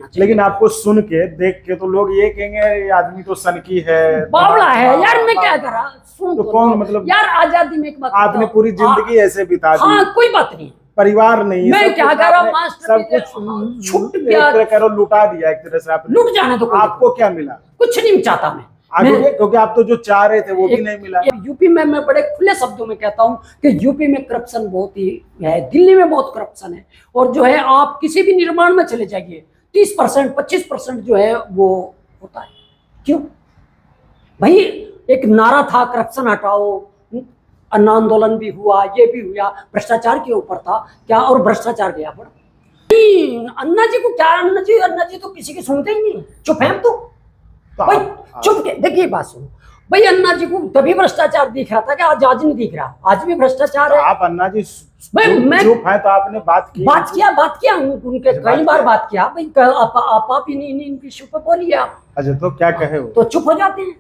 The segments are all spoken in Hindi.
चाहिए। लेकिन आपको सुन के देख के तो लोग ये कहेंगे ये आदमी तो सनकी है, बावला है यार। मैं क्या करा, सुन तो तो कौन लो। मतलब यार आजादी में एक बात आपने बताओ, पूरी जिंदगी ऐसे बिता दी, हाँ कोई बात नहीं, परिवार नहीं, मैं सब क्या कुछ कह रहा हूँ, आपने मास्टर सब जी, कुछ छुट एक गया, तरह कह रहा लुटा दिया एक तरह से आपने। लुट जाने तो कोई आपको क्या मिला कुछ नहीं चाहता मैं। आगे, क्योंकि आप तो जो चाह रहे थे वो भी नहीं मिला। यूपी में मैं बड़े खुले शब्दों में कहता हूं कि यूपी में करप्शन बहुत ही है, दिल्ली में बहुत करप्शन है, और जो है आप किसी भी निर्माण में चले जाइए 30% 25% जो है वो होता है। क्यों भाई, एक नारा था करप्शन हटाओ, अन्ना आंदोलन भी हुआ, ये भी हुआ, भ्रष्टाचार के ऊपर था क्या, और भ्रष्टाचार गया पड़ा। अन्ना जी को क्या, अन्ना जी तो किसी की सुनते ही नहीं, चुप है हम तो भाई, चुप के देखिए बात सुनो भाई। अन्ना जी को तभी भ्रष्टाचार दिख रहा था कि आज नहीं दिख रहा, आज भी भ्रष्टाचार है। आप अन्ना जी मैं चुप है तो आपने बात किया उनके कई बार बात किया भाई, आप इन विषयों पर बोलिए आप। अच्छा तो क्या कहे हो, तो चुप हो जाते हैं।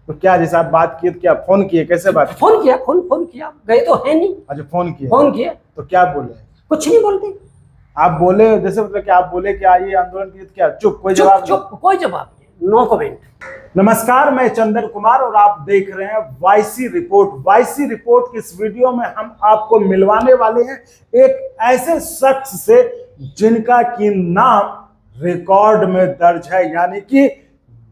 तो क्या जैसे आप बात किए तो क्या फोन किए, कैसे बात फोन किया, गए तो है नहीं। अच्छा फोन किए तो क्या बोले, कुछ नहीं बोलते। आप बोले जैसे मतलब कि आप बोले कि आइए आंदोलन की, क्या चुप, कोई जवाब कोई जवाब नहीं, नो कमेंट। नमस्कार, मैं चंदन कुमार और आप देख रहे हैं वाईसी रिपोर्ट। वाईसी रिपोर्ट की इस वीडियो में हम आपको मिलवाने वाले हैं एक ऐसे शख्स से जिनका की नाम रिकॉर्ड में दर्ज है, यानी कि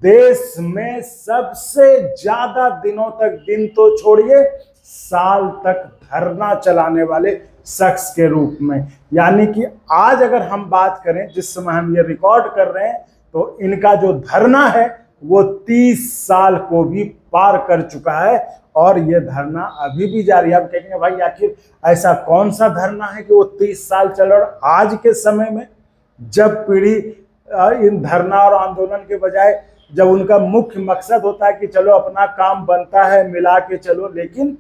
देश में सबसे ज्यादा दिनों तक, दिन तो छोड़िए साल तक धरना चलाने वाले शख्स के रूप में। यानी कि आज अगर हम बात करें, जिस समय हम ये रिकॉर्ड कर रहे हैं, तो इनका जो धरना है वो 30 साल को भी पार कर चुका है और ये धरना अभी भी जारी है। आप कहेंगे भाई आखिर ऐसा कौन सा धरना है कि वो 30 साल चल रहा है। आज के समय में जब पीढ़ी इन धरना और आंदोलन के बजाय जब उनका मुख्य मकसद होता है कि चलो अपना काम बनता है मिला के चलो, लेकिन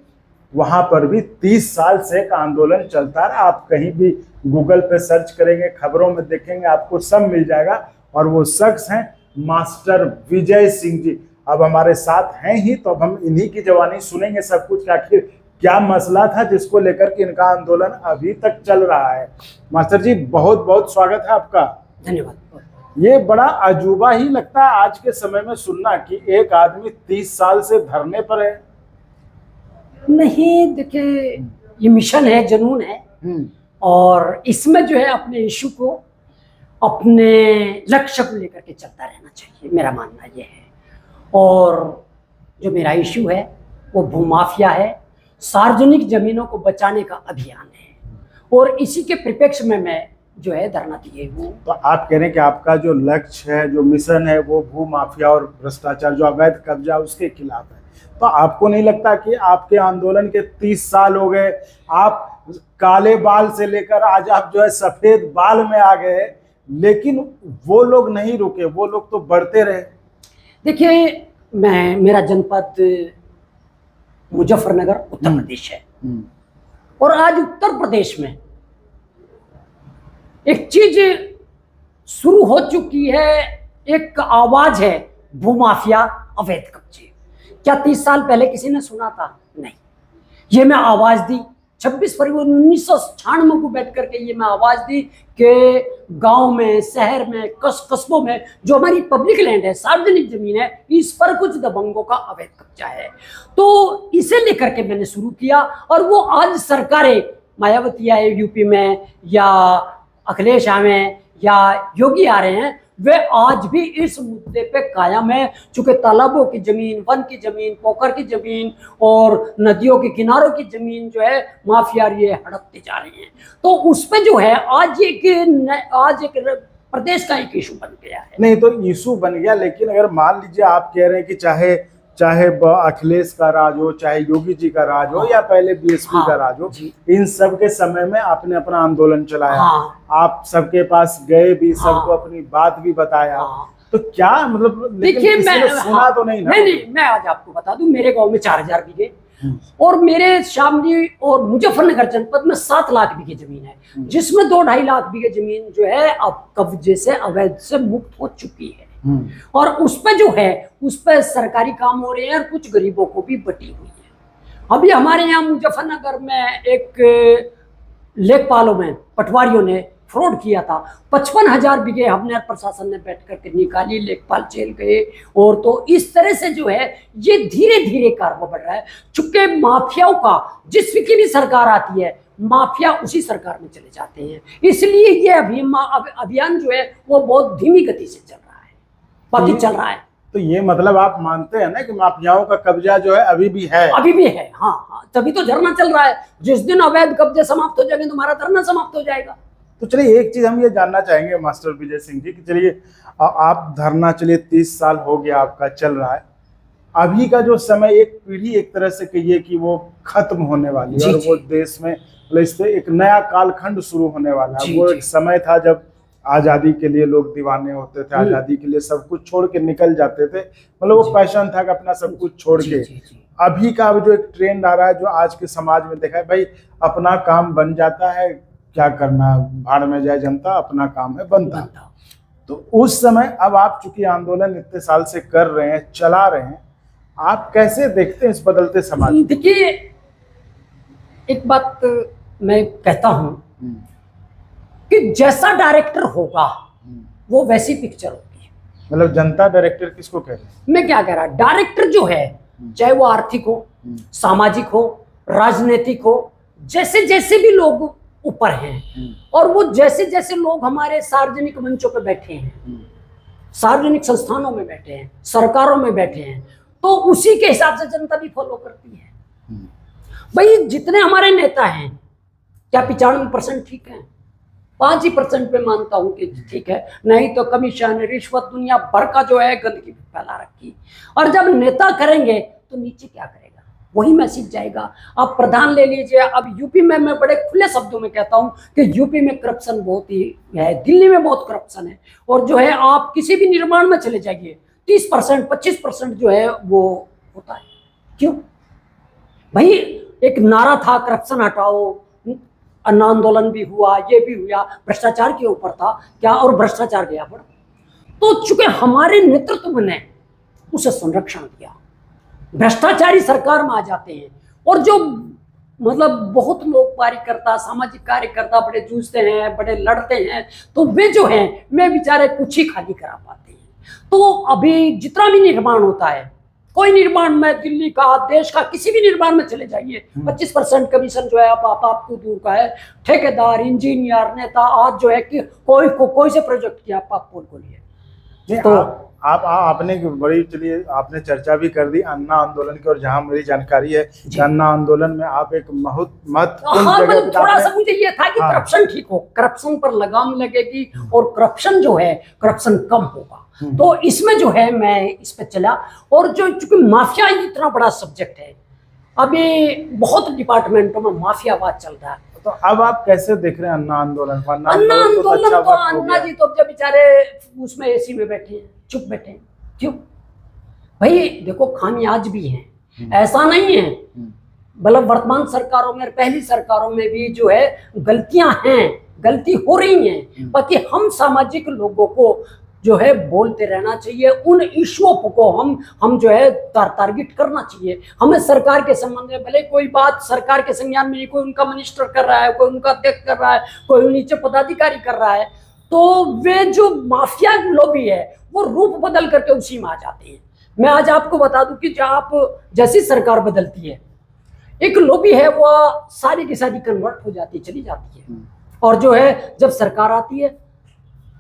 वहां पर भी 30 साल से एक आंदोलन चलता रहा। आप कहीं भी गूगल पे सर्च करेंगे, खबरों में देखेंगे, आपको सब मिल जाएगा। और वो शख्स हैं मास्टर विजय सिंह जी। अब हमारे साथ हैं ही, तो अब हम इन्हीं की जवानी सुनेंगे सब कुछ, आखिर क्या मसला था जिसको लेकर के इनका आंदोलन अभी तक चल रहा है। मास्टर जी बहुत बहुत स्वागत है आपका। धन्यवाद। ये बड़ा अजूबा ही लगता है आज के समय में सुनना कि एक आदमी 30 साल से धरने पर है। नहीं देखिए, ये मिशन है, जुनून है, और इसमें जो है अपने इशू को, अपने लक्ष्य को लेकर के चलता रहना चाहिए, मेरा मानना ये है। और जो मेरा इशू है वो भूमाफिया है, सार्वजनिक जमीनों को बचाने का अभियान है, और इसी के परिप्रेक्ष्य में मैं जो है धरना दिए हूँ। तो आप कह रहे हैं कि आपका जो लक्ष्य है, जो मिशन है, वो भू माफिया और भ्रष्टाचार, जो अवैध कब्जा, उसके खिलाफ है। तो आपको नहीं लगता कि आपके आंदोलन के 30 साल हो गए, आप काले बाल से लेकर आज आप जो है सफेद बाल में आ गए, लेकिन वो लोग नहीं रुके, वो लोग तो बढ़ते रहे। देखिए, मेरा जनपद मुजफ्फरनगर उत्तर प्रदेश है, और आज उत्तर प्रदेश में एक चीज शुरू हो चुकी है, एक आवाज है, भूमाफिया, अवैध कब्जे। क्या 30 साल पहले किसी ने सुना था? नहीं। ये मैं आवाज दी 26 फरवरी 1996 को बैठ करके, ये मैं आवाज दी कि गांव में, शहर में, कस्बों में जो हमारी पब्लिक लैंड है, सार्वजनिक जमीन है, इस पर कुछ दबंगों का अवैध कब्जा है। तो इसे लेकर के मैंने शुरू किया, और वो आज सरकारें, मायावती आए यूपी में, या अखिलेश आए, या योगी आ रहे हैं, वे आज भी इस मुद्दे पे कायम है। चूंकि तालाबों की जमीन, वन की जमीन, पोखर की जमीन और नदियों के किनारों की जमीन जो है माफिया ये हड़पते जा रहे हैं, तो उस पे जो है आज एक प्रदेश का एक इशू बन गया है। नहीं तो इशू बन गया, लेकिन अगर मान लीजिए आप कह रहे हैं कि चाहे अखिलेश का राज हो, चाहे योगी जी का राज हो, या पहले बीएसपी का राज हो, इन सब के समय में आपने अपना आंदोलन चलाया, आप सबके पास गए भी, सबको अपनी बात भी बताया, तो क्या मतलब, देखिए मैं सुना तो नहीं ना? नहीं, मैं आज आपको बता दूं, मेरे गांव में 4000 बीघे और मेरे शामली और मुजफ्फरनगर जनपद में 7 लाख बीघे जमीन है, जिसमें 2-2.5 लाख बीघे जमीन जो है अब कब्जे से, अवैध से मुक्त हो चुकी है। और उस पे जो है, उस पे सरकारी काम हो रहे हैं, और कुछ गरीबों को भी बटी हुई है। अभी हमारे यहाँ मुजफ्फरनगर में एक लेखपालों में पटवारियों ने फ्रॉड किया था। 55,000 बीघे हमने प्रशासन ने बैठ करके निकाली, लेखपाल जेल गए। और तो इस तरह से जो है ये धीरे धीरे कारवा बढ़ रहा है। चूंकि माफियाओं का जिस की भी सरकार आती है, माफिया उसी सरकार में चले जाते हैं, इसलिए ये अभियान जो है वो बहुत धीमी गति से चल रहा है, बाकी चल रहा है। तो ये मतलब आप मानते हैं ना कि माफियाओं का कब्जा जो है अभी भी है? अभी भी है, हाँ हाँ, तभी तो धरना चल रहा है। जिस दिन अवैध कब्जे समाप्त हो जाएंगे तुम्हारा धरना समाप्त हो जाएगा। तो चलिए एक चीज हम ये जानना चाहेंगे मास्टर विजय सिंह जी कि चलिए आप धरना, चलिए 30 साल हो गया आपका चल रहा है, अभी का जो समय एक पीढ़ी एक तरह से कहिए कि वो खत्म होने वाली है और वो देश में इससे एक नया कालखंड शुरू होने वाला है। वो एक समय था जब आजादी के लिए लोग दीवाने होते थे, आजादी के लिए सब कुछ छोड़ के निकल जाते थे, मतलब वो पैशन था कि अपना सब कुछ छोड़ के। अभी का अब जो एक ट्रेंड आ रहा है जो आज के समाज में देखा है, भाई अपना काम बन जाता है, क्या करना, भाड़ में जाए जनता, अपना काम है बनता। तो उस समय अब आप चूंकि आंदोलन इतने साल से कर रहे हैं, चला रहे हैं, आप कैसे देखते हैं इस बदलते समाज? देखिए एक बात मैं कहता हूं कि जैसा डायरेक्टर होगा वो वैसी पिक्चर होगी। मतलब जनता डायरेक्टर किसको कह रहे हैं? मैं क्या कह रहा, डायरेक्टर जो है चाहे वो आर्थिक हो, सामाजिक हो, राजनीतिक हो, जैसे जैसे भी लोग ऊपर हैं और वो जैसे जैसे लोग हमारे सार्वजनिक मंचों पे बैठे हैं, सार्वजनिक संस्थानों में बैठे हैं, सरकारों में बैठे हैं, तो उसी के हिसाब से जनता भी फॉलो करती है। भाई जितने हमारे नेता हैं, क्या 95% ठीक है? 5% पे मानता हूं कि ठीक है, नहीं तो कमीशन, रिश्वत, दुनिया भर का जो है गंदगी फैला रखी। और जब नेता करेंगे तो नीचे क्या करेगा, वही मैसेज जाएगा। आप प्रधान ले लीजिए, अब यूपी में मैं बड़े खुले शब्दों में कहता हूं कि यूपी में करप्शन बहुत ही है, दिल्ली में बहुत करप्शन है। और जो है आप किसी भी निर्माण में चले जाइए, 30% 25% जो है वो होता है। क्यों भाई? एक नारा था करप्शन हटाओ, अन्ना आंदोलन भी हुआ, ये भी हुआ, भ्रष्टाचार के ऊपर था क्या, और भ्रष्टाचार गया बढ़। तो चूंकि हमारे नेतृत्व ने उसे संरक्षण दिया, भ्रष्टाचारी सरकार में आ जाते हैं और जो मतलब बहुत लोग कार्यकर्ता, सामाजिक कार्यकर्ता बड़े जूझते हैं, बड़े लड़ते हैं, तो वे जो हैं वे बेचारे कुछ ही खाली करा पाते हैं। तो अभी जितना भी निर्माण होता है, कोई निर्माण में, दिल्ली का, देश का, किसी भी निर्माण में चले जाइए, 25% कमीशन जो है आपको दूर का है। ठेकेदार, इंजीनियर, नेता, आज जो है कि कोई से प्रोजेक्ट किया आप पोल को लिए। तो आपने बड़ी, चलिए आपने चर्चा भी कर दी अन्ना आंदोलन की, और जहां मेरी जानकारी है कि अन्ना आंदोलन में आप एक बहुत महत्वपूर्ण जगह, थोड़ा सा मुझे ये था कि करप्शन ठीक हो, करप्शन पर लगाम लगेगी और करप्शन जो है करप्शन कम होगा। तो इसमें जो है मैं इस पे चला। और जो चूंकि माफिया इतना बड़ा सब्जेक्ट है, अभी बहुत डिपार्टमेंटों में माफियावाद चल रहा है। तो अब आप कैसे देख रहे हैं अन्ना आंदोलन को? अन्ना आंदोलन तो अन्ना जी तो जब बेचारे उसमें एसी में बैठे हैं, चुप बैठे हैं। क्यों भाई? देखो खामी आज भी है, ऐसा नहीं है, मतलब वर्तमान सरकारों में, पहली सरकारों में भी जो है गलतियां हैं, गलती हो रही हैं। बाकी हम सामाजिक लोगों को जो है बोलते रहना चाहिए, उन इश्यूओं को हम जो है टारगेट करना चाहिए। हमें सरकार के संबंध में भले कोई बात सरकार के संज्ञान में नहीं, कोई उनका मिनिस्टर कर रहा है, कोई उनका अध्यक्ष कर रहा है, कोई नीचे पदाधिकारी कर रहा है, तो वे जो माफिया लॉबी है वो रूप बदल करके उसी में आ जाते हैं। मैं आज आपको बता दूं कि जब आप जैसी सरकार बदलती है, एक लॉबी है वो सारी की सारी कन्वर्ट हो जाती है, चली जाती है। और जो है जब सरकार आती है,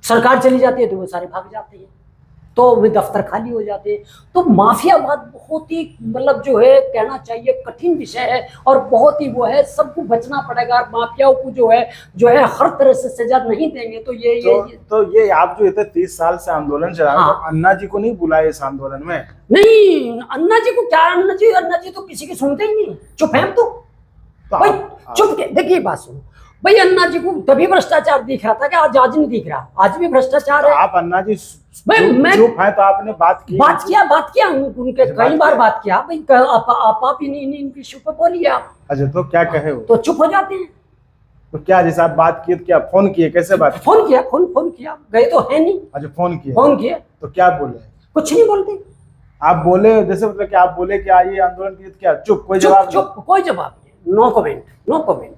सरकार चली जाती है, तो वो सारे भाग जाते हैं, तो वे दफ्तर खाली हो जाते हैं। तो माफियावाद बहुत ही, मतलब जो है कहना चाहिए कठिन विषय है और बहुत ही वो है, सबको बचना पड़ेगा। माफियाओं को जो है हर तरह से सजा नहीं देंगे तो ये आप जो इतने 30 साल से आंदोलन चला रहे हैं, तो अन्ना जी को नहीं बुलाए इस आंदोलन में? नहीं, अन्ना जी को क्या, अन्ना जी तो किसी की सुनते ही नहीं, चुप है। तो भाई चुप के देखिए, बात सुनो भाई, अन्ना जी को तभी भ्रष्टाचार दिख रहा था कि आज नहीं दिख रहा, आज भी भ्रष्टाचार है। आप अन्ना जी मैं चुप है तो आपने बात किया उनके कई बार बात किया भाई, आप इन विषयों पर बोलिए आप। अच्छा, तो क्या कहे वो? तो चुप हो जाते हैं। तो क्या जैसे आप बात किए, तो क्या फोन किए, कैसे बात? फोन किया, गए तो है नहीं। अच्छा, फोन किए तो क्या बोले? कुछ नहीं बोलते। आप बोले जैसे, मतलब कि आप बोले कि आइए आंदोलन की, क्या चुप? कोई जवाब नहीं, नो कमेंट।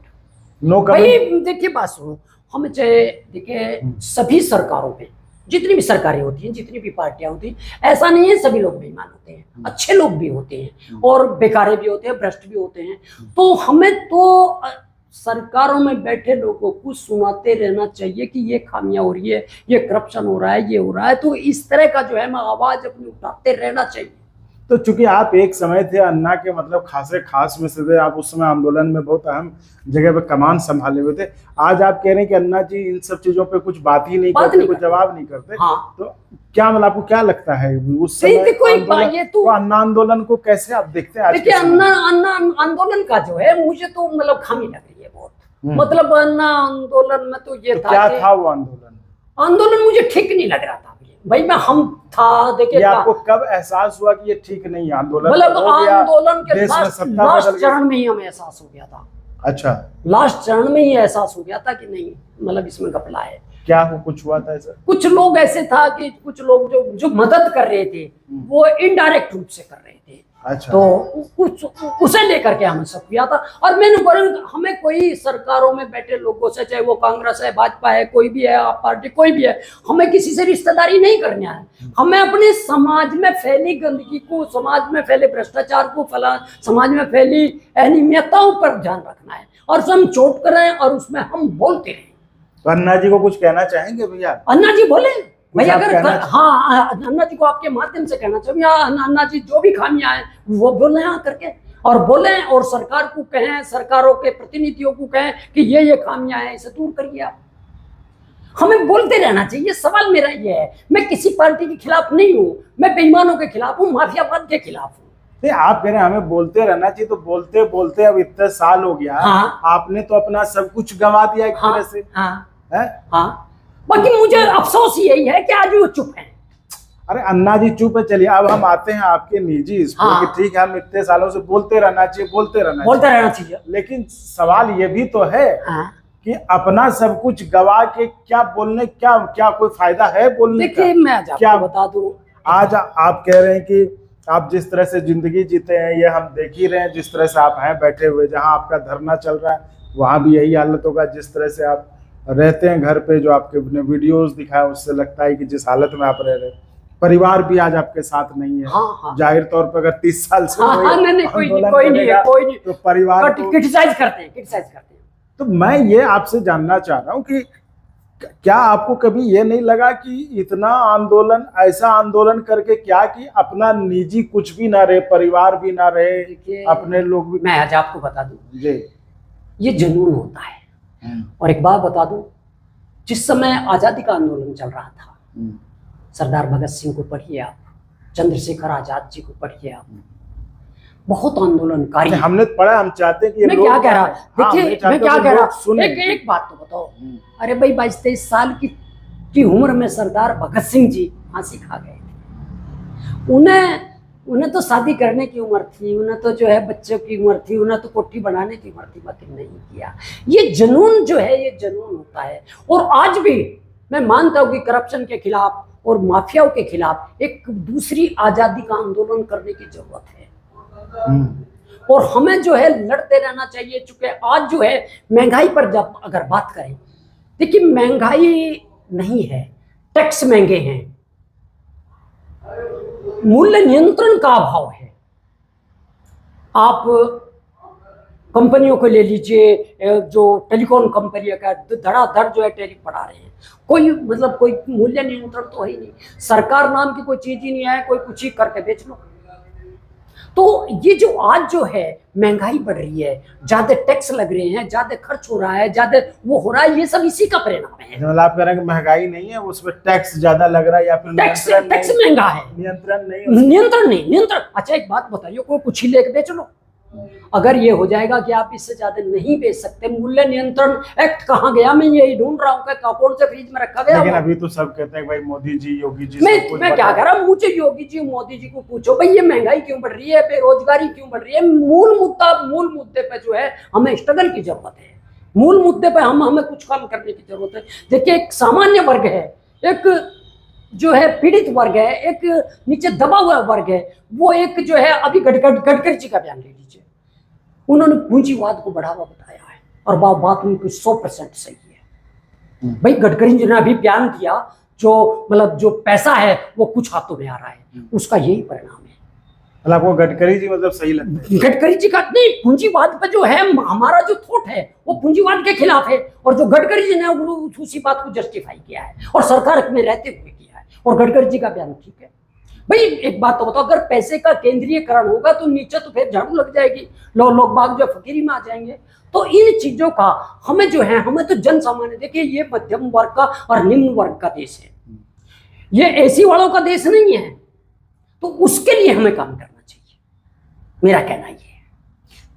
नो भाई देखिए बात सुनो, हमें चाहे देखिए सभी सरकारों में जितनी भी सरकारें होती हैं, जितनी भी पार्टियां होती हैं, ऐसा नहीं है सभी लोग बेईमान होते हैं, अच्छे लोग भी होते हैं और बेकारे भी होते हैं, भ्रष्ट भी होते हैं। तो हमें तो सरकारों में बैठे लोगों को सुनाते रहना चाहिए कि ये खामियां हो रही है, ये करप्शन हो रहा है, ये हो रहा है। तो इस तरह का जो है मैं आवाज अपनी उठाते रहना चाहिए। तो चूंकि आप एक समय थे अन्ना के मतलब खासे खास में से थे, आप उस समय आंदोलन में बहुत अहम जगह पे कमान संभाले हुए थे। आज आप कह रहे हैं कि अन्ना जी इन सब चीजों पे कुछ बात ही नहीं करते, कुछ जवाब नहीं करते। हाँ। तो क्या मतलब आपको क्या लगता है उस समय ये तो अन्ना आंदोलन को कैसे आप देखते हैं? देखिए अन्ना आंदोलन का जो है मुझे तो मतलब खामी लग रही है बहुत। मतलब अन्ना आंदोलन में तो ये तो था क्या था वो आंदोलन मुझे ठीक नहीं लग रहा था भाई। मैं हम था देखिए आपको कब एहसास हुआ कि ये ठीक नहीं आंदोलन? मतलब आंदोलन के लास्ट चरण में ही हमें एहसास हो गया था। अच्छा, लास्ट चरण में ही एहसास हो गया था कि नहीं मतलब इसमें घपला है। क्या कुछ हुआ था ऐसा? कुछ लोग ऐसे था कि कुछ लोग जो मदद कर रहे थे वो इनडायरेक्ट रूप से कर रहे थे। अच्छा। तो उसे लेकर के हमें सब किया था। और मैंने बोला हमें कोई सरकारों में बैठे लोगों से, चाहे वो कांग्रेस है, भाजपा है, कोई भी है, आप पार्टी कोई भी है, हमें किसी से रिश्तेदारी नहीं करनी है। हमें अपने समाज में फैली गंदगी को, समाज में फैले भ्रष्टाचार को, समाज में फैली अनियमितताओं पर ध्यान रखना है और हम चोट कर रहे हैं और उसमें हम बोलते रहे। तो अन्ना जी को कुछ कहना चाहेंगे भैया? अन्ना जी बोले भाई अगर हाँ अन्ना जी को आपके माध्यम से कहना चाहिए अन्ना जी जो भी खामियां हैं वो बोले यहाँ करके और बोले और सरकार को कहें, सरकारों के प्रतिनिधियों को कहें कि ये खामियां हैं, इसे दूर करिए। आप हमें बोलते रहना चाहिए। सवाल मेरा ये है, मैं किसी पार्टी के खिलाफ नहीं हूँ, मैं बेईमानों के खिलाफ हूँ, माफियावाद के खिलाफ हूँ। नहीं, आप कह रहे हैं हमें बोलते रहना चाहिए, तो बोलते बोलते अब इतने साल हो गया। हाँ। आपने तो अपना सब कुछ गंवा दिया एक तरह से। हाँ। बाकी मुझे अफसोस यही है कि आज वो चुप है। अरे अन्ना जी चुप है। चलिए अब हम आते हैं आपके निजी इस पर। हाँ। कि ठीक है हम इतने सालों से बोलते रहना चाहिए, बोलते रहना चाहिए, लेकिन सवाल ये भी तो है कि अपना सब कुछ गवा के क्या बोलने, क्या कोई फायदा है बोलने का? देखिए मैं आपको बता दूं, आज आप कह रहे हैं कि आप जिस तरह से जिंदगी जीते हैं ये हम देख ही रहे हैं, जिस तरह से आप हैं बैठे हुए, जहां आपका धरना चल रहा है वहां भी यही हालत होगा। जिस तरह से आप रहते हैं घर पे, जो आपके वीडियोस दिखाए उससे लगता है कि जिस हालत में आप रह रहे हैं, परिवार भी आज आपके साथ नहीं है। हाँ। जाहिर तौर पर अगर 30 साल से कोई नहीं तो परिवार क्रिटिसाइज करते हैं। तो मैं ये आपसे जानना चाह रहा हूँ कि क्या आपको कभी ये नहीं लगा कि इतना आंदोलन, ऐसा आंदोलन करके क्या कि अपना निजी कुछ भी ना रहे, परिवार भी ना रहे, अपने लोग भी? मैं आज आपको बता दूं जी, ये जुनून होता है। और एक बात बता दूं, जिस समय आजादी का आंदोलन चल रहा था, सरदार भगत सिंह को पढ़िए आप, चंद्रशेखर आजाद जी को पढ़िए आप, बहुत आंदोलनकारी। हमने पढ़ा, हम चाहते हैं कि मैं क्या कह रहा, देखिए मैं क्या कह रहा, एक बात तो बताओ, अरे भाई 22-23 साल की उम्र में सरदार भगत सिंह जी फांसी खा गए थे। उन्हें तो शादी करने की उम्र थी, उन्हें तो जो है बच्चों की उम्र थी, उन्हें तो कोठी बनाने की उम्र थी, बाकी नहीं किया। ये जुनून जो है, ये जुनून होता है। और आज भी मैं मानता हूँ कि करप्शन के खिलाफ और माफियाओं के खिलाफ एक दूसरी आजादी का आंदोलन करने की जरूरत है और हमें जो है लड़ते रहना चाहिए। चूंकि आज जो है महंगाई पर जब अगर बात करें, देखिए महंगाई नहीं है, टैक्स महंगे हैं, मूल्य नियंत्रण का अभाव है। आप कंपनियों को ले लीजिए, जो टेलीकॉम कंपनी का धड़ाधड़ जो है टैरिफ बढ़ा रहे हैं, कोई मूल्य नियंत्रण तो है ही नहीं, सरकार नाम की कोई चीज ही नहीं है, कोई कुछ ही करके बेच लो। तो ये जो आज जो है महंगाई बढ़ रही है, ज्यादा टैक्स लग रहे हैं, ज्यादा खर्च हो रहा है, ज्यादा वो हो रहा है, ये सब इसी का परिणाम है। मतलब आप कह रहे हैं कि महंगाई नहीं है, उसमें टैक्स ज्यादा लग रहा है, या फिर टैक्स महंगा है, नियंत्रण नहीं। अच्छा एक बात बताइए, कोई कुछ ही लेके बेच लो, अगर ये हो जाएगा कि आप इससे ज्यादा नहीं बेच सकते, मूल्य नियंत्रण एक्ट कहाँ गया? मैं यही ढूंढ रहा हूँ कि कौन से फ्रिज में रखा गया। लेकिन अभी तो सब कहते हैं भाई मोदी जी, योगी जी। मैं क्या कह रहा हूँ, मुझे योगी जी मोदी जी को पूछो भाई ये महंगाई क्यों बढ़ रही है, बेरोजगारी क्यों बढ़ रही है? मूल मुद्दे पे जो है हमें स्ट्रगल की जरूरत है, मूल मुद्दे पे हमें कुछ काम करने की जरूरत है। देखिए एक सामान्य वर्ग है, एक जो है पीड़ित वर्ग है, एक नीचे दबा हुआ वर्ग है, वो एक जो है अभी गडकरी जी का बयान ले लीजिए, उन्होंने पूंजीवाद को बढ़ावा बताया है और बात उनकी 100% सही है। भाई गडकरी जी ने अभी बयान दिया, जो मतलब जो पैसा है वो कुछ हाथों में आ रहा है, उसका यही परिणाम है। मतलब आपको गडकरी जी मतलब सही लगता है? गडकरी जी का नहीं, पूंजीवाद पर जो है हमारा जो थॉट है वो पूंजीवाद के खिलाफ है, और जो गडकरी जी ने उसी बात को जस्टिफाई किया है और सरकार में रहते हुए किया है, और गडकरी जी का बयान ठीक है। भाई एक बात तो बताओ, अगर पैसे का केंद्रीयकरण होगा तो नीचे तो फिर झाड़ू लग जाएगी, लोग बाग जो फकीरी में आ जाएंगे। तो इन चीजों का हमें जो है, हमें तो जन सामान्य, देखिए ये मध्यम वर्ग का और निम्न वर्ग का देश है, ये एसी वालों का देश नहीं है, तो उसके लिए हमें काम करना चाहिए, मेरा कहना ये है।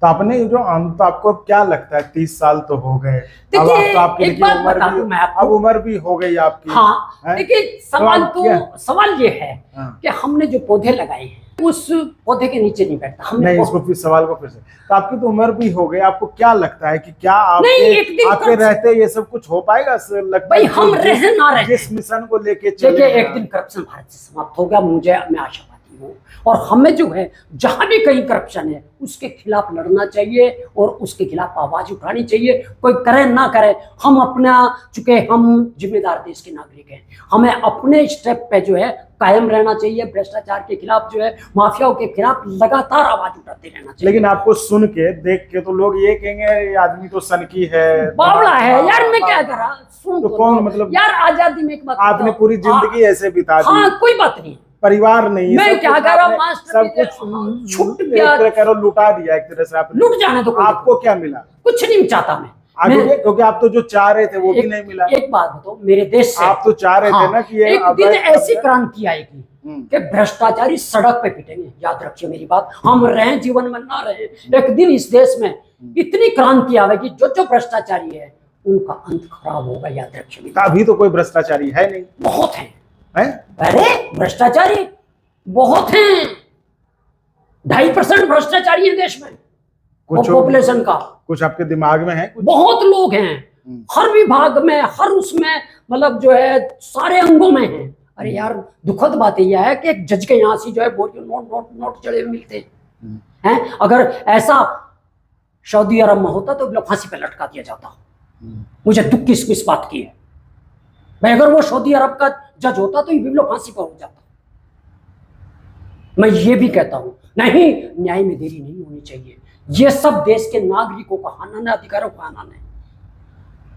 तो आपने जो तो आपको क्या लगता है 30 साल तो हो गए, अब आप तो आपकी एक बात बता दूं मैं आपको, अब उम्र भी हो गई आपकी। हाँ देखिए सवाल ये है हाँ। कि हमने जो पौधे लगाए हैं उस पौधे के नीचे नहीं बैठता हमने नहीं, इसको फिर सवाल को फिर से, तो आपकी तो उम्र भी हो गई, आपको क्या लगता है कि क्या आपके रहते ये सब कुछ हो पाएगा? लगता भाई हम रहे ना रहे, जिस मिशन को लेके देखिए एक दिन करप्शन भारत से समाप्त होगा, मैं आशावादी हूँ, और हमें जो है जहां भी कहीं करप्शन है उसके खिलाफ लड़ना चाहिए और उसके खिलाफ आवाज उठानी चाहिए, कोई करे ना करे, हम अपना, चूंकि हम जिम्मेदार देश के नागरिक हैं, हमें अपने स्टेप पे जो है कायम रहना चाहिए, भ्रष्टाचार के खिलाफ जो है, माफियाओं के खिलाफ लगातार आवाज उठाते रहना चाहिए। लेकिन आपको सुन के देख के तो लोग ये कहेंगे ये आदमी तो सनकी है, बावड़ा है यार, मैं क्या करा, सुन तो कौन मतलब यार, आजादी में एक बात आपने पूरी जिंदगी ऐसे बिता दी। हाँ कोई बात नहीं, परिवार नहीं, मैं क्या कह रहा हूँ, सब कुछ छूट गया, लुटा दिया एक तरह से आपने, लुट जाने तो आपको क्या मिला? कुछ नहीं चाहता मैं आगे, क्योंकि आप तो जो चाह रहे थे वो भी नहीं मिला। एक बात बताओ, मेरे देश से आप तो चाह रहे थे ना कि ये एक दिन ऐसी क्रांति आएगी कि भ्रष्टाचारी सड़क पे पिटेंगे, याद रखिए मेरी बात, हम रहे जीवन में ना रहे, एक दिन इस देश में इतनी क्रांति आएगी, जो भ्रष्टाचारी है उनका अंत खराब होगा, याद रखिए। अभी तो कोई भ्रष्टाचारी है नहीं? बहुत है, अरे भ्रष्टाचारी बहुत हैं, 2.5% भ्रष्टाचारी है देश में पॉपुलेशन का। कुछ आपके दिमाग में है? बहुत लोग हैं, हर विभाग में, हर उसमें, मतलब जो है सारे अंगों में है। अरे यार दुखद बात यह है कि एक जज के यहाँ से जो है बोरियों नोट चढ़े हुए मिलते हैं। अगर ऐसा सऊदी अरब में होता तो फांसी पे लटका दिया जाता। मुझे दुख किस बात की है भाई, अगर वो सऊदी अरब का जज होता तो ये बिल्कुल फांसी पर हो जाता। मैं ये भी कहता हूं, नहीं, न्याय में देरी नहीं होनी चाहिए, ये सब देश के नागरिकों का हनन है, अधिकारों का हनन है।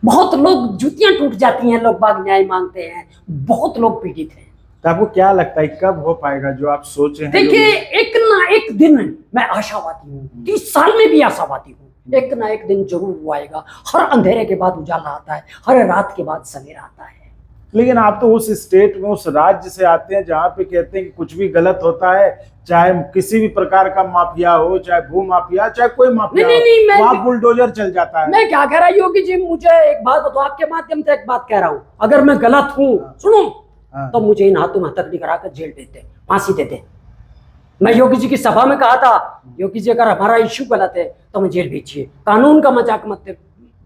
बहुत लोग जूतियां टूट जाती हैं, लोग बाग न्याय मांगते हैं, बहुत लोग पीड़ित हैं। तो आपको क्या लगता है कब हो पाएगा जो आप सोचे हैं? देखिए एक ना एक दिन, मैं आशावादी हूँ, 30 साल में भी आशावादी हूँ, एक ना एक दिन जरूर वो आएगा। हर अंधेरे के बाद उजाला आता है, हर रात के बाद सवेरा आता है। लेकिन आप तो उस स्टेट में, उस राज्य से आते हैं जहां पे कहते हैं कि कुछ भी गलत होता है, चाहे किसी भी प्रकार का माफिया हो, चाहे भू माफिया, चाहे कोई माफिया, वहां बुलडोजर चल जाता है। मैं क्या कह रहा हूँ योगी जी, मुझे एक बात बताओ, आपके माध्यम से एक बात कह रहा हूँ, अगर मैं गलत हूँ सुनो, तो मुझे इन हाथों में हथकड़ी कराकर जेल देते, फांसी देते। मैं योगी जी की सभा में कहा था, योगी जी अगर हमारा इश्यू गलत है तो हमें जेल भेजिए, कानून का मजाक मत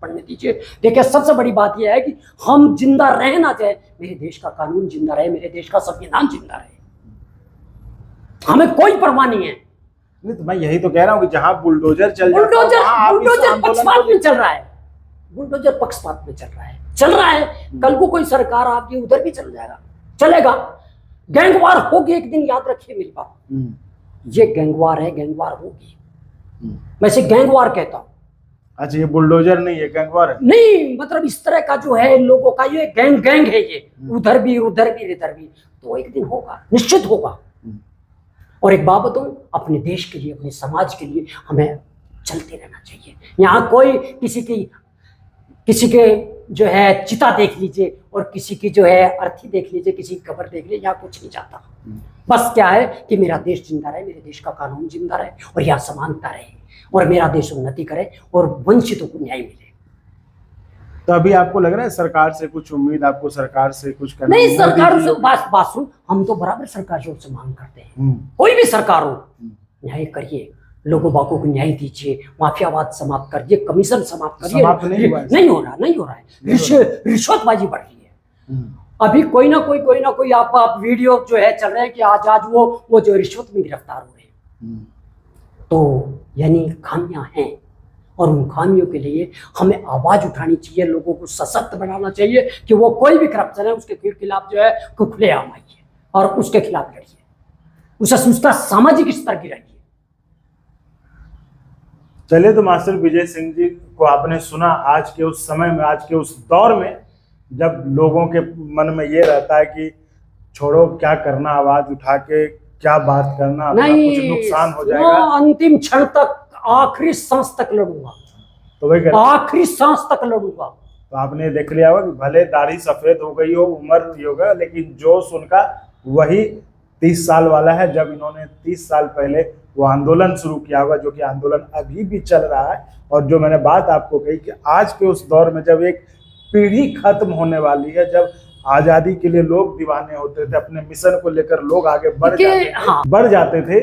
पढ़ने दीजिए। देखिए सबसे बड़ी बात यह है कि हम जिंदा रहे ना चाहे, मेरे देश का कानून जिंदा रहे, मेरे देश का संविधान जिंदा रहे, हमें कोई परवाह नहीं है। नहीं तो मैं यही तो कह रहा हूँ कि जहां बुलडोजर बुलडोजर पक्षपात में चल रहा है, बुलडोजर पक्षपात में चल रहा है। कल को कोई सरकार आपकी उधर भी चल जाएगा, चलेगा, गैंगवार होगी एक दिन, याद रखिए मेरी बात, ये गैंगवार है, गैंगवार होगी, मैं इसे गैंगवार कहता हूं। अच्छा, ये बुलडोजर नहीं है, गैंगवार है? नहीं, मतलब इस तरह का जो है लोगों का ये गैंग है, ये उधर भी इधर भी, तो एक दिन होगा, निश्चित होगा। और एक बात बताऊं, अपने देश के लिए, अपने समाज के लिए हमें चलते रहना चाहिए। यहाँ कोई किसी के जो है चिता देख लीजिए और किसी की जो है अर्थी देख लीजिए, किसी की कब्र देख लीजिए, यहाँ कुछ नहीं चाहता। बस क्या है कि मेरा देश जिंदा रहे, मेरे देश का कानून जिंदा रहे और यहाँ समानता रहे और मेरा देश उन्नति करे और वंचितों को न्याय मिले। तो अभी आपको लग रहा है सरकार से कुछ उम्मीद, आपको सरकार से कुछ करना? नहीं, सरकार से बात सुन, हम तो बराबर सरकार से मांग करते हैं, कोई भी सरकार हो, न्याय करिए, लोगों बागों को न्याय दीजिए, माफियावाद समाप्त करिए, कमीशन समाप्त करिए। नहीं हो रहा है, रिश्वतबाजी बढ़ रही है। अभी कोई ना कोई आप वीडियो जो है चल रहे हैं कि आज वो जो रिश्वत में गिरफ्तार हो रहे हैं, तो यानी खामियां हैं और उन खामियों के लिए हमें आवाज उठानी चाहिए, लोगों को सशक्त बनाना चाहिए कि वो कोई भी करप्शन है उसके खिलाफ जो है खुलेआम आइए और उसके खिलाफ लड़िए, उसका सामाजिक स्तर गिराइए। चलिए, तो मास्टर विजय सिंह जी को आपने सुना। आज के उस समय में, आज के उस दौर में जब लोगों के मन में ये रहता है कि छोड़ो क्या करना, आवाज उठा के क्या बात करना, नहीं, कुछ नुकसान हो जाएगा, अंतिम क्षण तक, आखिरी सांस तक लड़ूंगा, तो वही आखिरी सांस तक लड़ूंगा। तो आपने देख लिया होगा कि भले दाढ़ी सफेद हो गई हो, उम्र भी होगा, लेकिन जोश उनका वही 30 साल वाला है जब इन्होंने 30 साल पहले वो आंदोलन शुरू किया होगा, जो कि आंदोलन अभी भी चल रहा है। और जो मैंने बात आपको कही कि आज के उस दौर में जब एक पीढ़ी खत्म होने वाली है, जब आजादी के लिए लोग दीवाने होते थे, अपने मिशन को लेकर लोग आगे बढ़ जाते थे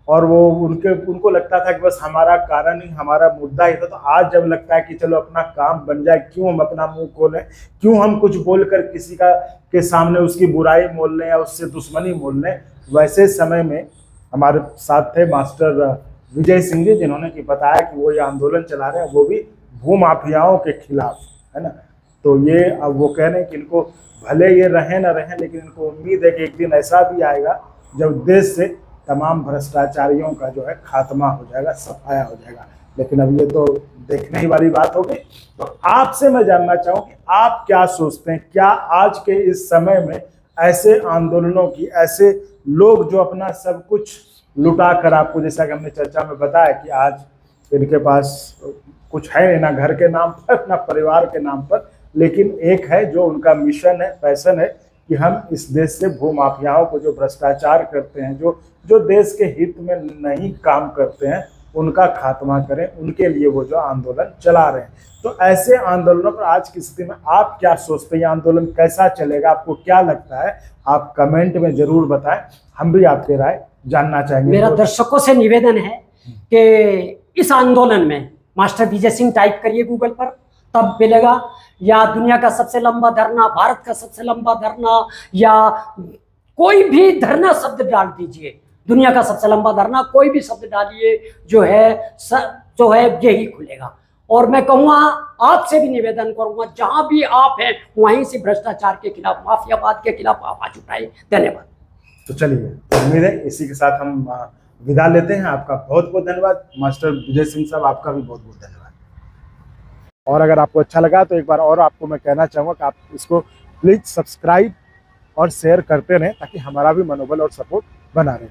और वो उनको लगता था कि बस हमारा कारण ही, हमारा मुद्दा ही था। तो आज जब लगता है कि चलो अपना काम बन जाए, क्यों हम अपना मुंह खोलें, क्यों हम कुछ बोलकर किसी के सामने उसकी बुराई मोल लें या उससे दुश्मनी मोल लें। वैसे समय में हमारे साथ थे मास्टर विजय सिंह जी, जिन्होंने कि बताया कि वो ये आंदोलन चला रहे हैं, वो भी भूमाफियाओं के खिलाफ, है ना। तो ये अब वो कह रहे हैं कि इनको भले ये रहें ना रहें, लेकिन इनको उम्मीद है कि एक दिन ऐसा भी आएगा जब देश से तमाम भ्रष्टाचारियों का जो है खात्मा हो जाएगा, सफाया हो जाएगा। लेकिन अब ये तो देखने ही वाली बात होगी। तो आपसे मैं जानना चाहूँ कि आप क्या सोचते हैं, क्या आज के इस समय में ऐसे आंदोलनों की, ऐसे लोग जो अपना सब कुछ लुटा कर, आपको जैसा कि हमने चर्चा में बताया कि आज इनके पास कुछ है ना घर के नाम पर, ना परिवार के नाम पर, लेकिन एक है जो उनका मिशन है, पैशन है कि हम इस देश से भूमाफियाओं को, जो भ्रष्टाचार करते हैं, जो देश के हित में नहीं काम करते हैं, उनका खात्मा करें, उनके लिए वो जो आंदोलन चला रहे हैं। तो ऐसे आंदोलनों पर आज की स्थिति में आप क्या सोचते हैं, ये आंदोलन कैसा चलेगा, आपको क्या लगता है? आप कमेंट में जरूर बताएं, हम भी आपके राय जानना चाहेंगे। मेरा दर्शकों से निवेदन है कि इस आंदोलन में मास्टर विजय सिंह टाइप करिए गूगल पर, तब मिलेगा, या दुनिया का सबसे लंबा धरना, भारत का सबसे लंबा धरना, या कोई भी धरना शब्द डाल दीजिए, दुनिया का सबसे लंबा धरना, कोई भी शब्द डालिए, जो है यही खुलेगा। और मैं कहूँगा, आपसे भी निवेदन करूँगा, जहां भी आप हैं वहीं से भ्रष्टाचार के खिलाफ, माफियावाद के खिलाफ आवाज उठाए। धन्यवाद। तो चलिए, उम्मीद है इसी के साथ हम विदा लेते हैं। आपका बहुत बहुत धन्यवाद मास्टर विजय सिंह साहब, आपका भी बहुत बहुत धन्यवाद। और अगर आपको अच्छा लगा तो एक बार और आपको मैं कहना चाहूँगा कि आप इसको प्लीज़ सब्सक्राइब और शेयर करते रहें, ताकि हमारा भी मनोबल और सपोर्ट बना रहे।